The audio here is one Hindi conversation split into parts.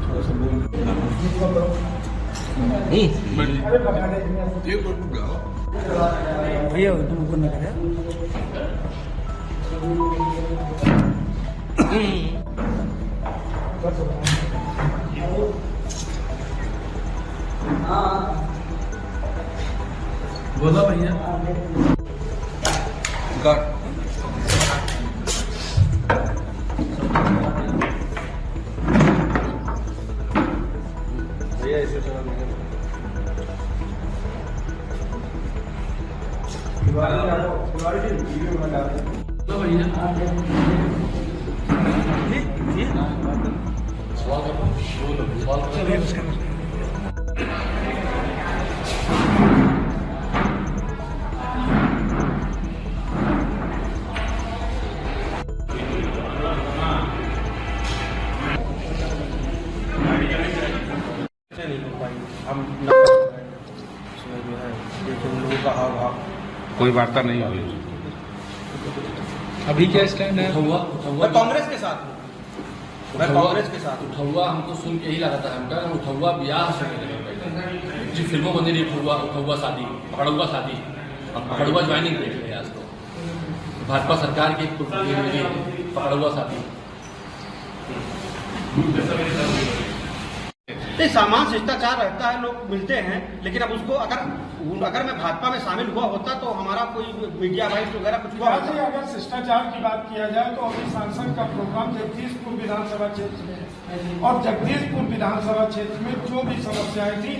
थोड़ा सा बोल भैया तुमको न करे बोला भैया भैया ऐसे चला हम उसमें जो है देखिए उन लोगों का हाव भाव कोई वार्ता नहीं हुई। अभी क्या स्टैंड है? मैं कांग्रेस के साथ हूँ, मैं कांग्रेस के साथ हूँ। उठौआ हमको सुन के ही लगा था हमका उठौआ ब्याह से जी फिल्मों बन रही उठौआ शादी पकड़ुआ शादी पकड़ुआ ज्वाइनिंग देख रहे हैं आज तो भाजपा सरकार की पकड़ुआ शादी। नहीं, सामान्य शिष्टाचार रहता है, लोग मिलते हैं, लेकिन अब उसको अगर मैं भाजपा में शामिल हुआ होता तो हमारा कोई मीडिया वाइस वगैरह कुछ हुआ होता। अगर शिष्टाचार की बात किया जाए तो अभी सांसद का प्रोग्राम जगदीशपुर विधानसभा क्षेत्र में है और जगदीशपुर विधानसभा क्षेत्र में जो भी समस्याएं थी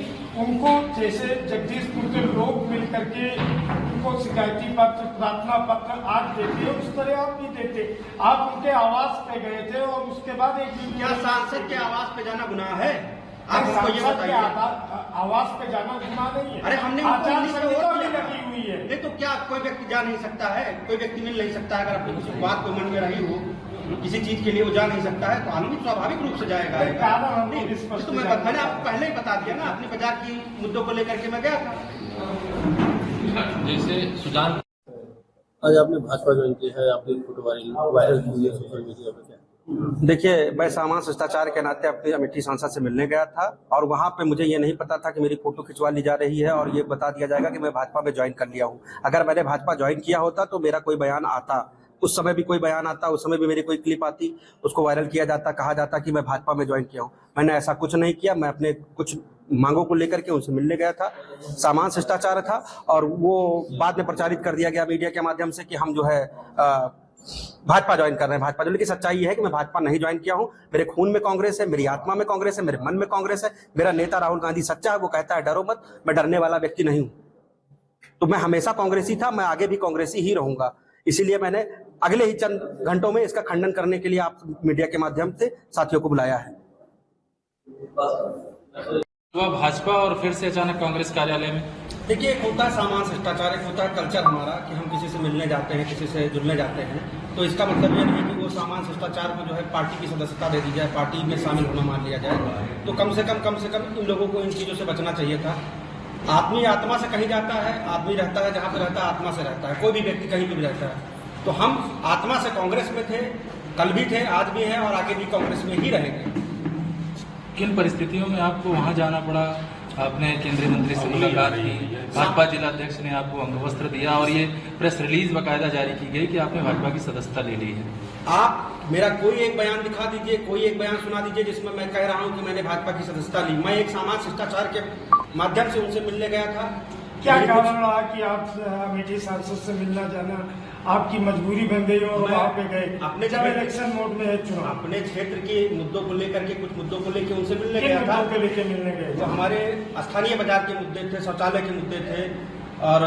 उनको जैसे जगदीशपुर के लोग मिल करके उनको शिकायती पत्र प्रार्थना पत्र आज देते हैं उस तरह आप नहीं देते। आप उनके आवास पे गए थे और उसके बाद एक क्या सांसद के आवास पे जाना गुनाह है? आप हमको ये बताइए। आवास पे जाना गुनाह नहीं है। अरे हमने आचार संहिता भी लगी हुई है। नहीं तो क्या कोई व्यक्ति जा नहीं सकता है? कोई व्यक्ति मिल नहीं सकता है? अगर अपनी किसी बात को मन में रही हो किसी चीज के लिए वो जा नहीं सकता है तो आदमी स्वाभाविक रूप से जाएगा। तो मैंने आपको पहले ही बता दिया ना, अपनी बाजार की मुद्दों को लेकर के मैं गया था। जैसे सुजान आज आपने भाजपा ज्वाइन की है, आपकी फोटो वायरल हुई है सोशल मीडिया पे, क्या? देखिए, मैं सामान्य शिष्टाचार के नाते अपने अमेठी सांसद से मिलने गया था और वहां पे मुझे ये नहीं पता था कि मेरी फोटो खिंचवा ली जा रही है और ये बता दिया जाएगा कि मैं भाजपा में ज्वाइन कर लिया हूं। अगर मैंने भाजपा ज्वाइन किया होता तो मेरा कोई बयान आता, उस समय भी कोई बयान आता, उस समय भी मेरी कोई क्लिप आती, उसको वायरल किया जाता, कहा जाता कि मैं भाजपा में ज्वाइन किया हूँ। मैंने ऐसा कुछ नहीं किया। मैं अपने कुछ मांगों को लेकर के उनसे मिलने गया था, सामान्य शिष्टाचार था और वो बाद में प्रचारित कर दिया गया मीडिया के माध्यम से कि हम जो है भाजपा ज्वाइन कर रहे हैं। भाजपा, लेकिन सच्चाई ये है कि मैं भाजपा नहीं ज्वाइन किया हूं। मेरे खून में कांग्रेस है, मेरी आत्मा में कांग्रेस है, मेरे मन में कांग्रेस है। मेरा नेता राहुल गांधी सच्चा है, वो कहता है डरो मत। मैं डरने वाला व्यक्ति नहीं हूं। तो मैं हमेशा कांग्रेसी था, मैं आगे भी कांग्रेसी ही रहूंगा। इसीलिए मैंने अगले ही चंद घंटों में इसका खंडन करने के लिए आप मीडिया के माध्यम से साथियों को बुलाया है। तो भाजपा और फिर से अचानक कांग्रेस कार्यालय में देखिए, एक होता है सामान्य शिष्टाचार, एक होता है कल्चर हमारा कि हम किसी से मिलने जाते हैं, किसी से जुड़ने जाते हैं, तो इसका मतलब ये नहीं कि वो सामान्य शिष्टाचार को जो है पार्टी की सदस्यता दे दी जाए, पार्टी में शामिल होना मान लिया जाए। तो कम से कम इन लोगों को इन चीज़ों से बचना चाहिए था। आदमी आत्मा से कहीं जाता है, आदमी रहता है जहाँ पे रहता है, आत्मा से रहता है। कोई भी व्यक्ति कहीं पर भी रहता है। तो हम आत्मा से कांग्रेस में थे, कल भी थे, आज भी हैं और आगे भी कांग्रेस में ही रहेंगे। किन परिस्थितियों में आपको वहां जाना पड़ा? आपने केंद्रीय मंत्री से मुलाकात की, भाजपा जिलाध्यक्ष ने आपको अंगवस्त्र दिया और ये प्रेस रिलीज बाकायदा जारी की गई कि आपने भाजपा की सदस्यता ले ली है। आप मेरा कोई एक बयान दिखा दीजिए, कोई एक बयान सुना दीजिए जिसमें मैं कह रहा हूं कि मैंने भाजपा की सदस्यता ली। मैं एक सामान्य शिष्टाचार के माध्यम से उनसे मिलने गया था। क्या कारण रहा कि आप अमेठी सांसद से मिलना जाना आपकी मजबूरी बन गई और वहाँ पे गए? अपने जब इलेक्शन मोड में है चुनाव, अपने क्षेत्र के मुद्दों को लेकर के, कुछ मुद्दों को लेकर उनसे मिलने गया था। लेके मिलने गए तो हमारे स्थानीय बाजार के मुद्दे थे, शौचालय के मुद्दे थे और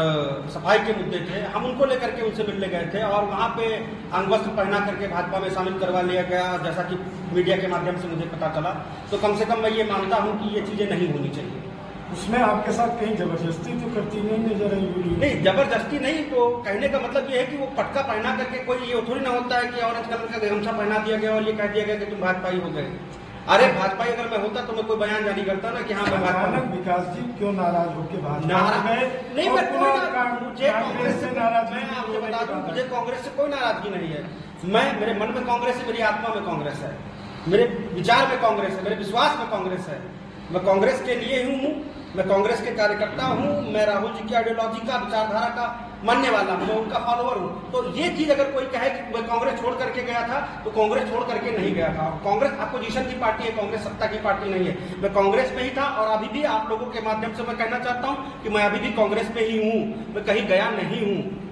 सफाई के मुद्दे थे। हम उनको लेकर के उनसे मिलने गए थे और वहाँ पे अंगवस्त्र पहना करके भाजपा में शामिल करवा लिया गया, जैसा कि मीडिया के माध्यम से मुझे पता चला। तो कम से कम मैं ये मानता हूँ कि ये चीजें नहीं होनी चाहिए। उसमें आपके साथ कहीं जबरदस्ती तो करती नहीं नजर आई? नहीं, जबरदस्ती नहीं। तो कहने का मतलब ये है कि वो पटका पहना करके, कोई ये थोड़ी ना होता है कि औरत कलर का गमछा पहना दिया गया और ये कह दिया गया कि तुम भाजपाई हो गए। अरे भाजपाई अगर मैं होता तो मैं कोई बयान जारी करता ना कि हाँ मैं भाजपा। विकास जी क्यों नाराज होकर नहीं, मैं कांग्रेस से नाराज। मैं आपको बता दूं, मुझे कांग्रेस से कोई नाराजगी नहीं है। मेरे मन में कांग्रेस है, मेरी आत्मा में कांग्रेस है। मेरे विचार में कांग्रेस है, मेरे विश्वास में कांग्रेस है। मैं कांग्रेस के लिए ही हूँ, मैं कांग्रेस के कार्यकर्ता हूँ, मैं राहुल जी की आइडियोलॉजी का, विचारधारा का मानने वाला हूँ, मैं उनका फॉलोअर हूँ। तो ये चीज अगर कोई कहे कि मैं कांग्रेस छोड़ करके गया था, तो कांग्रेस छोड़ करके नहीं गया था। कांग्रेस अपोजिशन की पार्टी है, कांग्रेस सत्ता की पार्टी नहीं है। मैं कांग्रेस में ही था और अभी भी आप लोगों के माध्यम से मैं कहना चाहता हूँ कि मैं अभी भी कांग्रेस में ही हूँ, मैं कहीं गया नहीं हूँ।